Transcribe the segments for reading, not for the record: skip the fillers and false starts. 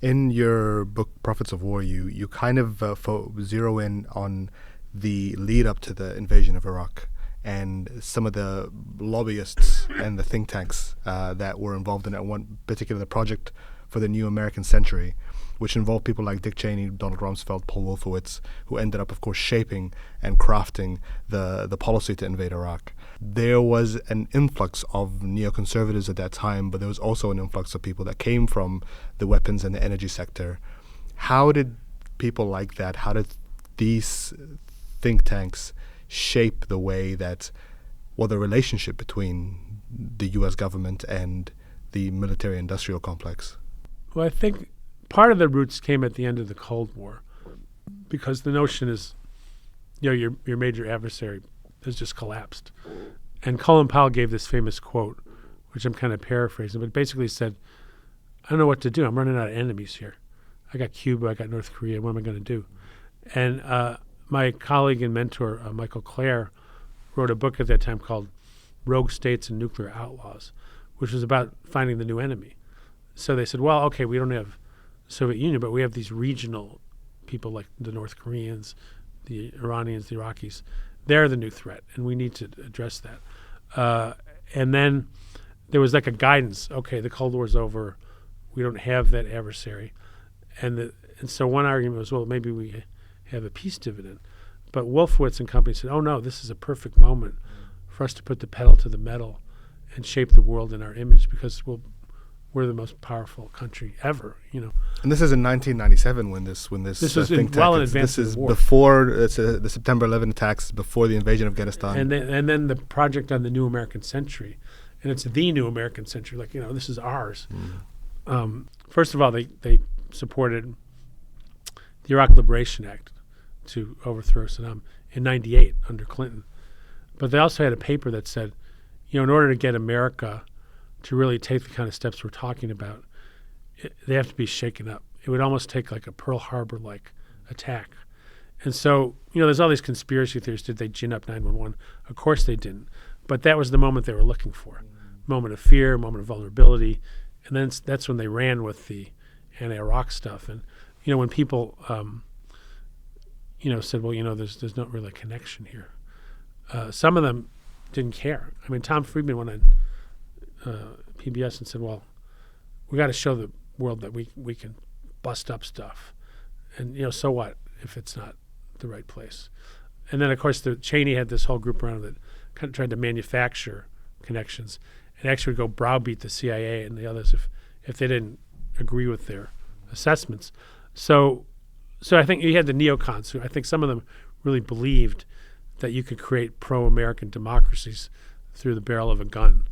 In your book, Prophets of War, you kind of zero in on the lead up to the invasion of Iraq and some of the lobbyists and the think tanks that were involved in it. One particular project for the New American Century, which involved people like Dick Cheney, Donald Rumsfeld, Paul Wolfowitz, who ended up, of course, shaping and crafting the policy to invade Iraq. There was an influx of neoconservatives at that time, but there was also an influx of people that came from the weapons and the energy sector. How did people like that, how did these think tanks shape the way that, well, the relationship between the U.S. government and the military-industrial complex? Well, I think part of the roots came at the end of the Cold War, because the notion is, your major adversary has just collapsed. And Colin Powell gave this famous quote, which I'm kind of paraphrasing, but basically said, I don't know what to do. I'm running out of enemies here. I got Cuba, I got North Korea. What am I going to do? And my colleague and mentor, Michael Clare, wrote a book at that time called Rogue States and Nuclear Outlaws, which was about finding the new enemy. So they said, well, okay, we don't have the Soviet Union, but we have these regional people like the North Koreans, the Iranians, the Iraqis. They're the new threat, and we need to address that. And then there was like a guidance. Okay, the Cold War's over. We don't have that adversary. And so one argument was, well, maybe we have a peace dividend. But Wolfowitz and company said, oh, no, this is a perfect moment for us to put the pedal to the metal and shape the world in our image, because we're the most powerful country ever, And this is in 1997 when this was think well in tank. advance This of is the war. before the September 11 attacks, before the invasion of Afghanistan. And then the project on the New American Century, and it's the New American Century. Like, this is ours. First of all, they supported the Iraq Liberation Act to overthrow Saddam in '98 under Clinton. But they also had a paper that said, in order to get America to really take the kind of steps we're talking about, they have to be shaken up. It would almost take like a Pearl Harbour-like attack. And so, there's all these conspiracy theories. Did they gin up 911? Of course they didn't. But that was the moment they were looking for. Moment of fear, moment of vulnerability. And then that's when they ran with the anti-Iraq stuff. And, when people, said, well, there's not really a connection here. Some of them didn't care. I mean, Tom Friedman went on PBS and said, well, we got to show the world that we can bust up stuff. And, so what if it's not the right place? And then, of course, Cheney had this whole group around that kind of tried to manufacture connections and actually would go browbeat the CIA and the others if they didn't agree with their assessments. So I think you had the neocons who I think some of them really believed that you could create pro-American democracies through the barrel of a gun.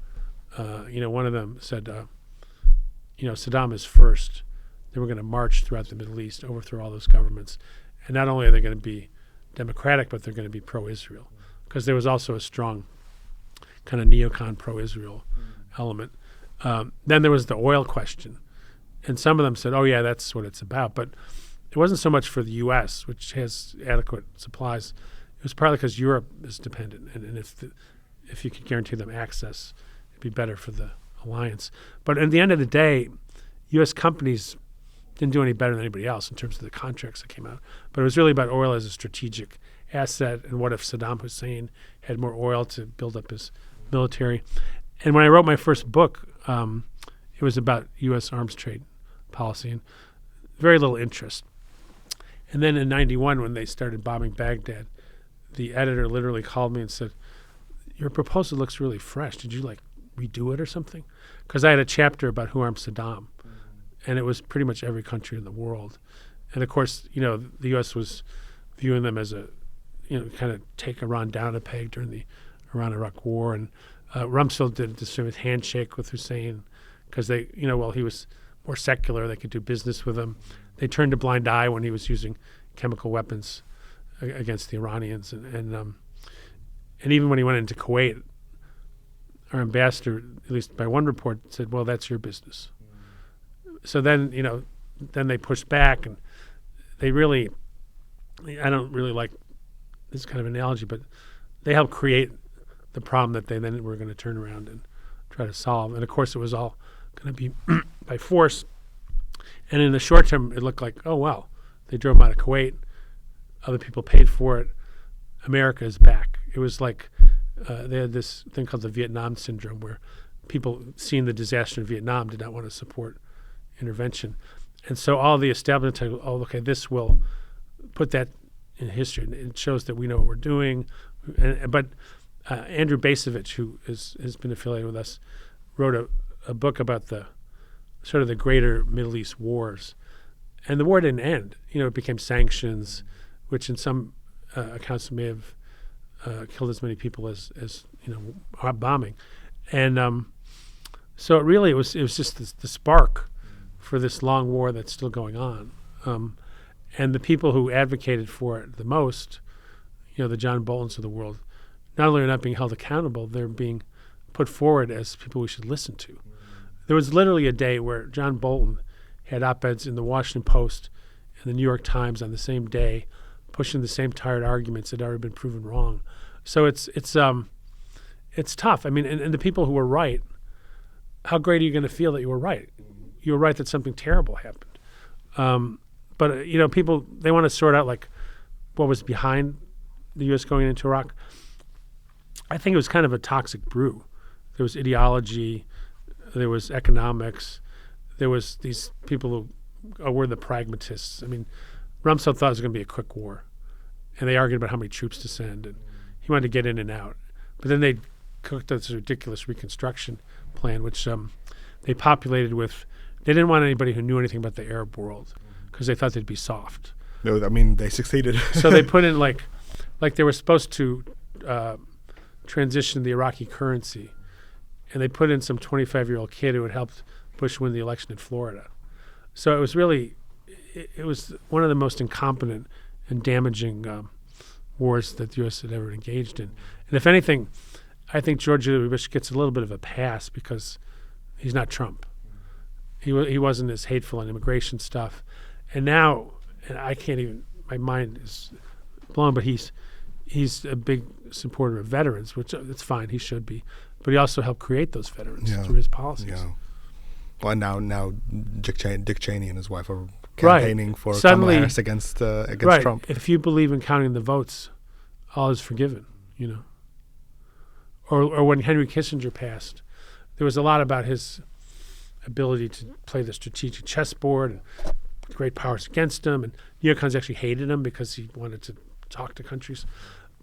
One of them said, Saddam is first. Then we're going to march throughout the Middle East, overthrow all those governments. And not only are they going to be democratic, but they're going to be pro-Israel. Because there was also a strong kind of neocon pro-Israel element. Then there was the oil question. And some of them said, oh, yeah, that's what it's about. But it wasn't so much for the U.S., which has adequate supplies. It was partly because Europe is dependent. And if you could guarantee them access, it'd be better for the alliance. But at the end of the day, U.S. companies didn't do any better than anybody else in terms of the contracts that came out. But it was really about oil as a strategic asset, and what if Saddam Hussein had more oil to build up his military. And when I wrote my first book, it was about U.S. arms trade policy, and very little interest. And then in '91, when they started bombing Baghdad, the editor literally called me and said, your proposal looks really fresh. Did you redo it or something? Because I had a chapter about who armed Saddam, and it was pretty much every country in the world. And of course, the U.S. was viewing them as a, kind of take Iran down a peg during the Iran-Iraq War. And Rumsfeld did this famous handshake with Hussein because they, while he was more secular, they could do business with him. They turned a blind eye when he was using chemical weapons against the Iranians. And even when he went into Kuwait, our ambassador, at least by one report, said, well, that's your business. So then, then they pushed back, and they really, I don't really like this kind of analogy, but they helped create the problem that they then were going to turn around and try to solve. And of course, it was all going to be by force. And in the short term, it looked like, oh, well, they drove them out of Kuwait. Other people paid for it. America is back. It was like they had this thing called the Vietnam syndrome, where people seeing the disaster in Vietnam did not want to support intervention. And so all the establishment, oh, okay, this will put that in history. And it shows that we know what we're doing. But Andrew Bacevich, who has been affiliated with us, wrote a book about the sort of the greater Middle East wars. And the war didn't end. It became sanctions, which in some accounts may have killed as many people as bombing. And so it was just the spark for this long war that's still going on. And the people who advocated for it the most, the John Boltons of the world, not only are not being held accountable, they're being put forward as people we should listen to. There was literally a day where John Bolton had op-eds in the Washington Post and the New York Times on the same day, pushing the same tired arguments that had already been proven wrong. So it's tough. I mean, and the people who were right, how great are you going to feel that you were right? You were right that something terrible happened. But people, they want to sort out like what was behind the U.S. going into Iraq. I think it was kind of a toxic brew. There was ideology, there was economics, there was these people who were the pragmatists. I mean, Rumsfeld thought it was going to be a quick war, and they argued about how many troops to send, and he wanted to get in and out. But then they cooked up this ridiculous reconstruction plan, which they populated with. They didn't want anybody who knew anything about the Arab world because they thought they'd be soft. No, I mean, they succeeded. So they put in like they were supposed to transition the Iraqi currency, and they put in some 25-year-old kid who had helped Bush win the election in Florida. So it was really, it was one of the most incompetent and damaging wars that the U.S. had ever engaged in. And if anything, I think George W. Bush gets a little bit of a pass because he's not Trump. He wasn't as hateful on immigration stuff. And now, and I can't even, my mind is blown, but he's a big supporter of veterans, which it's fine, he should be. But he also helped create those veterans through his policies. Yeah. Well, now Dick Cheney and his wife are campaigning for Kamala Harris against Trump. If you believe in counting the votes, all is forgiven, Or when Henry Kissinger passed, there was a lot about his ability to play the strategic chessboard and great powers against him, and neocons actually hated him because he wanted to talk to countries.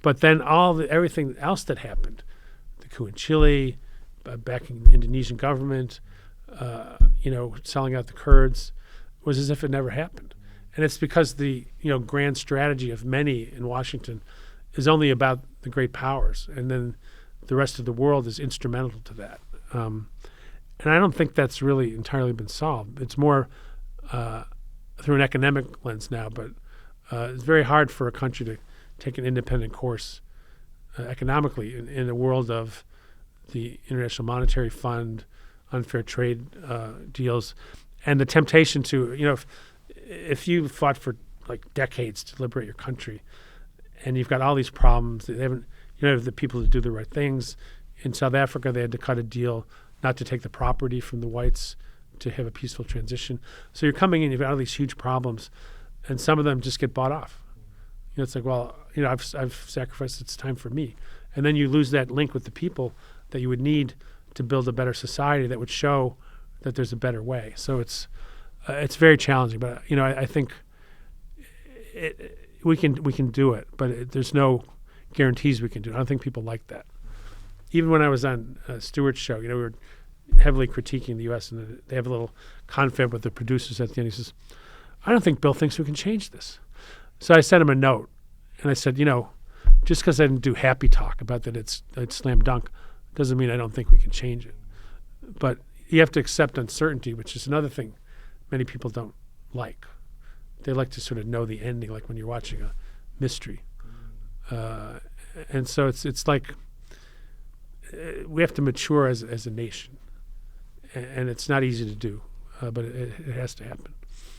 But then everything else that happened, the coup in Chile, backing the Indonesian government, selling out the Kurds, was as if it never happened. And it's because the grand strategy of many in Washington is only about the great powers, and then the rest of the world is instrumental to that. And I don't think that's really entirely been solved. It's more through an economic lens now, but it's very hard for a country to take an independent course economically in a world of the International Monetary Fund, unfair trade deals, and the temptation to, if you fought for like decades to liberate your country, and you've got all these problems, they haven't, have the people to do the right things. In South Africa, they had to cut a deal not to take the property from the whites to have a peaceful transition. So you're coming in, you've got all these huge problems, and some of them just get bought off. It's like, well, I've sacrificed, it's time for me. And then you lose that link with the people that you would need to build a better society that would show that there's a better way. So it's very challenging, but I think we can do it, but there's no guarantees we can do it. I don't think people like that. Even when I was on Stewart's show, we were heavily critiquing the U.S., and they have a little confab with the producers at the end. He says, I don't think Bill thinks we can change this. So I sent him a note, and I said, just because I didn't do happy talk about that it's slam dunk doesn't mean I don't think we can change it. But you have to accept uncertainty, which is another thing many people don't like. They like to sort of know the ending, like when you're watching a mystery. And so it's like we have to mature as a nation, and it's not easy to do, but it has to happen.